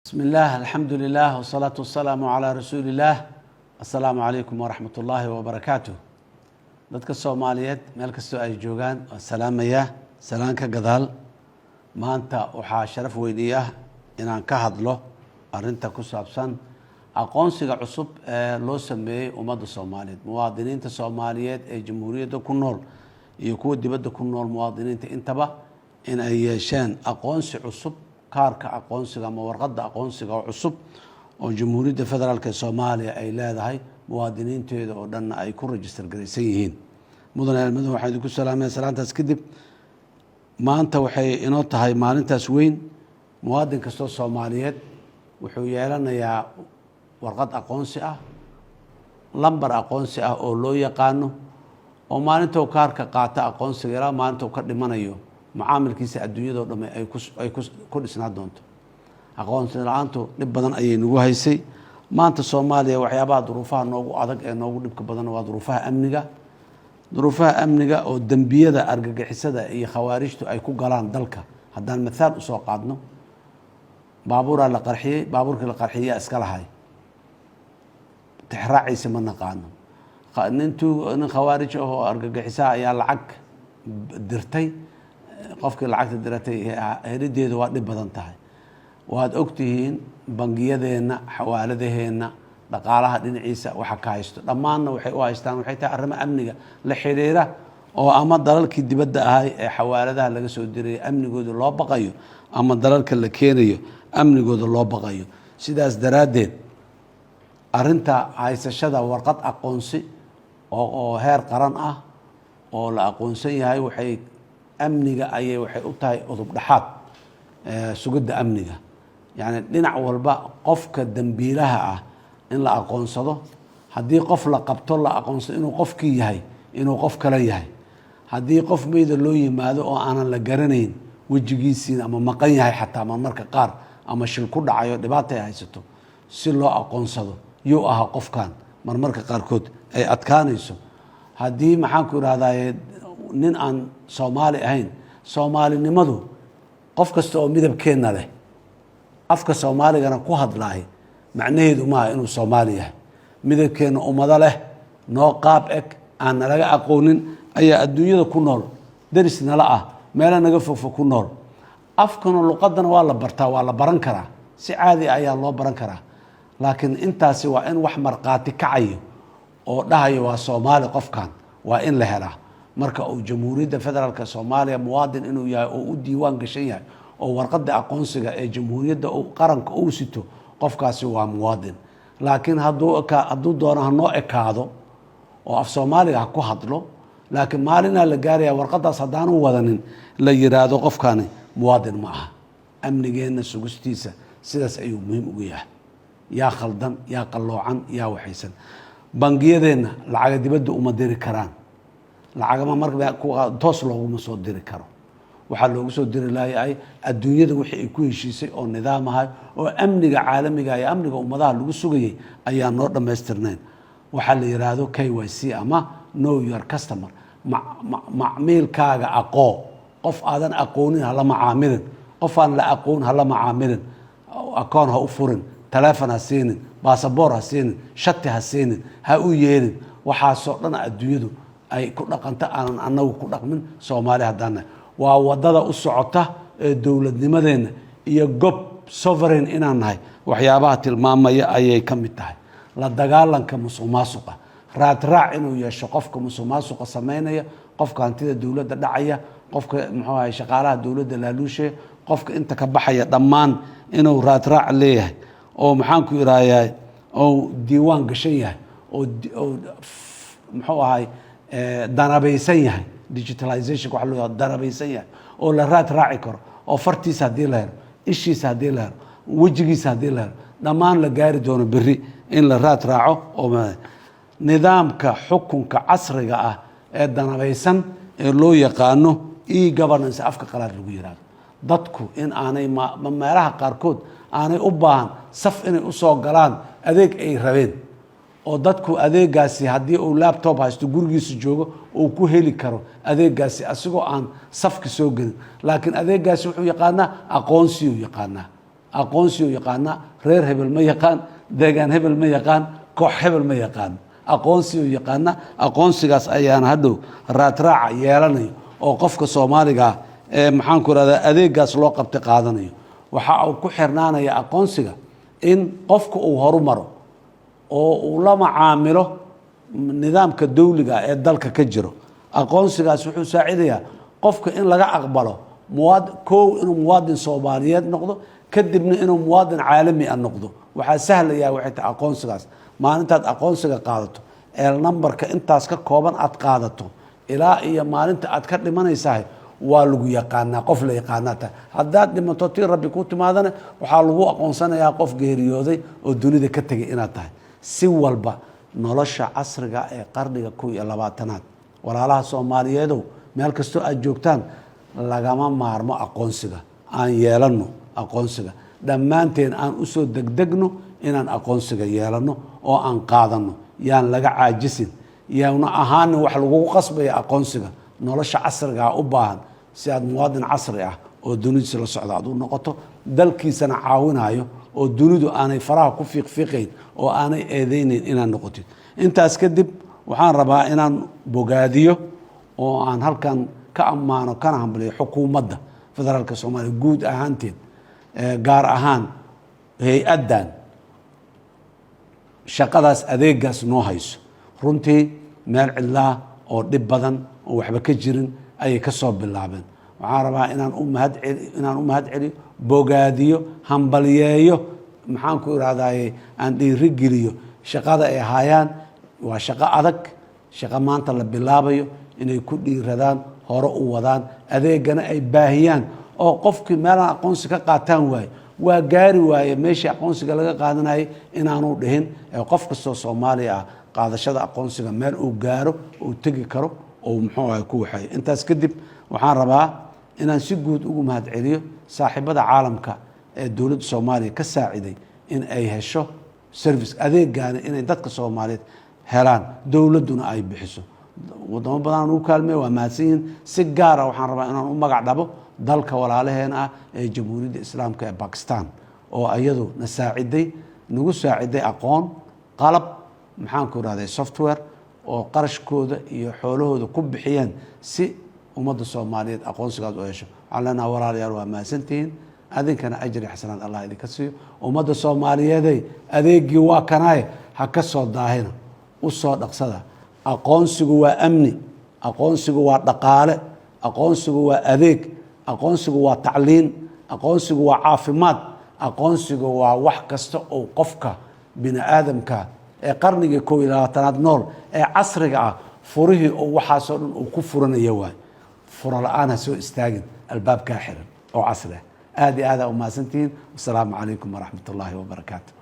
بسم الله الحمد لله والصلاة والسلام على رسول الله. السلام عليكم ورحمة الله وبركاته. dadka Soomaaliyeed meel kastoo ay joogaan waa salaamaya salaanka gadaal. maanta waxaa sharaf weyn ii ah inaan ka hadlo arinta ku saabsan aqoonsiga cusub ee loo sameeyay ummadda Soomaaliyeed, muwaadiniinta Soomaaliyeed ee jamhuuriyadda ku nool iyo kuwa dibadda ku nool muwaadiniinta intaba in ay yeeshaan aqoonsi cusub, kaarka aqoonsiga ama warqadda aqoonsiga cusub oo jamhuuriyadda federaalka Soomaaliya ay leedahay muwaadiniinteeda oo dhan ay ku register garaysan yihiin. mudane almadu waxaan idinku salaamay salaantaas kadib. maanta waxay inoo tahay maalintaas weyn. muwaadin kastoo Soomaaliyeed wuxuu yeelanayaa warqad aqoonsi ah, lambar aqoonsi ah oo loo yaqaano, oo maalinta uu kaarka qaata aqoonsiga ilaa maalinta uu ka dhimanayo macaamilkiisa adduunyada oo dhan ay ku dhisnaa doonto. aqoonsi la'aantu dhib badan ayay nagu haysay. maanta Soomaaliya waxyaabaha duruufaha noogu adag ee noogu dhibka badan waa duruufaha amniga oo dambiyada argagixisada iyo khawaarijtu ay ku galaan dalka. haddaan mithaal u soo qaadno, baabuuraa la qarxiyey, baabuurkii la qarxiyaa iska lahay, tixraaciisa ma naqaano. nin khawaarij ah oo argagixisa ayaa lacag dirtay, qofkii lacagta diratay helideedu waa dhib badan tahay. waad ogtihiin bangiyadeenna, xawaaladaheenna, dhaqaalaha dhinaciisa waxa ka haysto dhammaanna waxay u haystaan waxay tahay arrimo amniga la xiriira oo ama dalalkii dibadda ahay ee xawaaladaha laga soo diray amnigooda loo baqayo ama dalalka la keenayo amnigooda loo baqayo. sidaas daraaddeed arrinta haysashada warqad aqoonsi oo heer qaran ah oo la aqoonsan yahay waxay u tahay udub dhaxaad sugidda amniga. yacni dhinac walba qofka dambiilaha ah in la aqoonsado, haddii qof la qabto la aqoonsado inuu qofkii yahay, inuu qof kale yahay. haddii qof meyda loo yimaado oo aanan la garanayn wejigiisiina ama maqan yahay xataa marmarka qaar ama shil ku dhacayo dhibaata ay haysato, si loo aqoonsado yuu ahaa qofkan marmarka qaarkood ay adkaanayso. haddii maxaanku irahdaye nin aan Soomaali ahayn, Soomaalinimadu qof kasta oo midabkeenna leh, afka Soomaaligana ku hadlaahay macnaheedu maaha inuu Soomaali yahay. midabkeenna ummado leh, noo qaab eg, aan nalaga aqoonin ayaa adduunyada ku nool, deris nala ah, meelo naga fogfog ku nool. afkana luqadana waa la bartaa, waa la baran karaa, si caadi ayaa loo baran karaa. laakiin intaasi waa in wax markhaati kacayo oo dhahayo waa Soomaali qofkan waa in la helaa. marka uu jamhuuriyadda federaalka Soomaaliya muwaadin inuu yahay oo u diiwaan gashan yahay oo warqadda aqoonsiga ee jamhuuriyadda qaranka uu sito, qofkaasi waa muwaadin. laakiin hadduu doono ha noo ekaado oo af Soomaaliga ha ku hadlo, laakiin maalinaa la gaaraya warqaddaas haddaanu wadanin la yiraahdo qofkani muwaadin ma aha. amnigeenna sugistiisa sidaas ayuu muhiim ugu yahay. yaa khaldan, yaa qalloocan, yaa waxaysan. bangiyadeenna lacaga dibadda uma diri karaan, lacagama marka toos looguma soo diri karo. waxaa loogu soo diri lahayahay adduunyada wixii ay ku heshiisay oo nidaam ahay oo amniga caalamiga iyo amniga ummadaha lagu sugayay ayaa noo dhammaystirnayn. waxaa la yiraahdo KYC ama know your customer, macmiilkaaga aqoo. qof aadan aqoonin hala macaamilin, qof aan la aqoon hala macaamilin. akoon ha u furin, taleefon ha siinin, baasaboor ha siinin, shati ha siinin, ha u yeelin. waxaasoo dhan adduunyadu ay ku dhaqanta aanan annagu ku dhaqmin Soomaali haddaana. waa wadada u socota ee dowladnimadeenna iyo gob sovereign inaan nahay waxyaabaha tilmaamaya ayay ka mid tahay. la dagaalanka musuqmaasuqa, raadraac inuu yeesho qofka musuqmaasuqa sameynaya, qofka hantida dowladda dhacaya, qofka muxuu ahay shaqaalaha dowladda laaluushe, qofka inta ka baxaya dhammaan inuu raadraac leeyahay oo maxaanku iraayaa oo diiwaan gashan yahay oo muxuu ahay danabaysan yahay. digitalization waxa loo danabaysan yahay oo la raad raaci karo, oo fartiisa haddii la helo, ishiisa haddii la helo, wejigiisa haddii la helo, dhammaan la gaari doono berri in la raad raaco. oo nidaamka xukunka casriga ah ee danabaysan ee loo yaqaano e-governance afka qalaad lagu yiraahdo, dadku in aanay meelaha qaarkood aanay u baahan saf inay u soo galaan adeeg ay rabeen, oo dadku adeegaasi haddii uu laptop haysto gurigiisa joogo uu ku heli karo adeegaasi asigoo aan safki soo gelin. laakiin adeegaasi wuxuu yaqaanaa aqoonsi uu yaqaanaa. aqoonsi uu yaqaana reer hebel ma yaqaan deegaan hebel ma yaqaan koox hebel ma yaqaan aqoonsi uu yaqaana aqoonsigaas ayaana hadhow raadraaca yeelanayo oo qofka Soomaaliga ee maxaan ku radaa adeegaas loo qabtay qaadanayo waxa uu ku xirnaanaya aqoonsiga in qofka uu horumaro oo uu la macaamilo nidaamka dawliga ee dalka ka jiro aqoonsigaas wuxuu saacidayaa qofka in laga aqbalo inuu muwaadin Soomaaliyeed noqdo kadibna inuu muwaadin caalami ah noqdo waxa sahlaya waxay tahay aqoonsigaas maalintaad aqoonsiga qaadato ee numberka intaas ka kooban aad qaadato ilaa iyo maalinta aad ka dhimanaysaa waa lagu yaqaanaa qof la yaqaanaa haddaad dhimato tii rabbi ku timaadana waxaa lagu aqoonsanayaa qof geeriyooday oo dunida ka tegay inaad tahay si walba nolosha casriga ee qarniga 21aad walaalaha Soomaaliyeedow meel kastoo aad joogtaan lagama maarmo aqoonsiga aan yeelano aqoonsiga dhammaanteen aan u soo degdegno inaan aqoonsiga yeelano oo aan qaadano yaan laga caajisin yaana ahaan wax lagu qasbay aqoonsiga nolosha casriga u baahan si aad muwaadin casri ah oo dunida la socda aad u noqoto dalkiisana caawinayo oo dunidu aanay faraha ku fiiqfiiqayn oo aanay eedeynin inaan noqotid intaas kadib waxaan rabaa inaan bogaadiyo oo aan halkan ka ammaano kana hambalyo xukuumadda federaalka Soomaaliya guud ahaanteed gaar ahaan hay-adan shaqadaas adeegaas noo hayso runtii meel cidlaa oo dhib badan oo waxba ka jirin ayay ka soo bilaabeen waxaan rabaa inaan u mahad celiyo bogaadiyo hambaliyeeyo maxaan ku iraahdaa aan dhiiri geliyo shaqada ay hayaan waa shaqo adag shaqo maanta la bilaabayo inay ku dhiiradaan hore u wadaan adeegana ay baahiyaan oo qofkii meelaan aqoonsi ka qaataan waaye waa gaari waaye meeshii aqoonsiga laga qaadanayay inaanu dhihin qof kastoo Soomaali ah qaadashada aqoonsiga meel uu gaaro uu tagi karo oo muxuu ahay ku waxay intaas kadib waxaan rabaa inaan si guud ugu mahad celiyo saaxiibada caalamka ee dawladda Soomaaliya ka saaciday in ay hesho service adeegaana inay dadka Soomaaliyeed helaan dawladuna ay bixiso wadamo badan uu kaalmay waa mahadsan si gaar ah waxaan rabaa inaan u magac dhabo dalka walaalaheena ah ee Jamhuuriyadda Islaamka ee Pakistan oo ayadu na saaciday nagu saaciday aqoon qalab maxaan ku raadey software oo qarashkooda iyo xoolahooda ku bixiyeen si ummadda Soomaaliyeed aqoonsigaas u hesho calana walaalayaal waa mahadsantiin adinkana ajri xasanaad Allah idinka siiyo ummadda Soomaaliyeed adeegii waa kanaaye ha ka soo daahina u soo dhaqsada aqoonsigu waa amni aqoonsigu waa dhaqaale aqoonsigu waa adeeg aqoonsigu waa tacliin aqoonsigu waa caafimaad aqoonsigu waa wax kasta oo qofka bini aadamka ee qarniga 21aad nool ee casriga ah furihii oo waxaas oo dhan uu ku furanayo waay furo la'aan soo istaagin albaabka xiran oo casri aad iyo aad u maasantiin. Assalaamu calaykum waraxmatullaahi wabarakaatuh.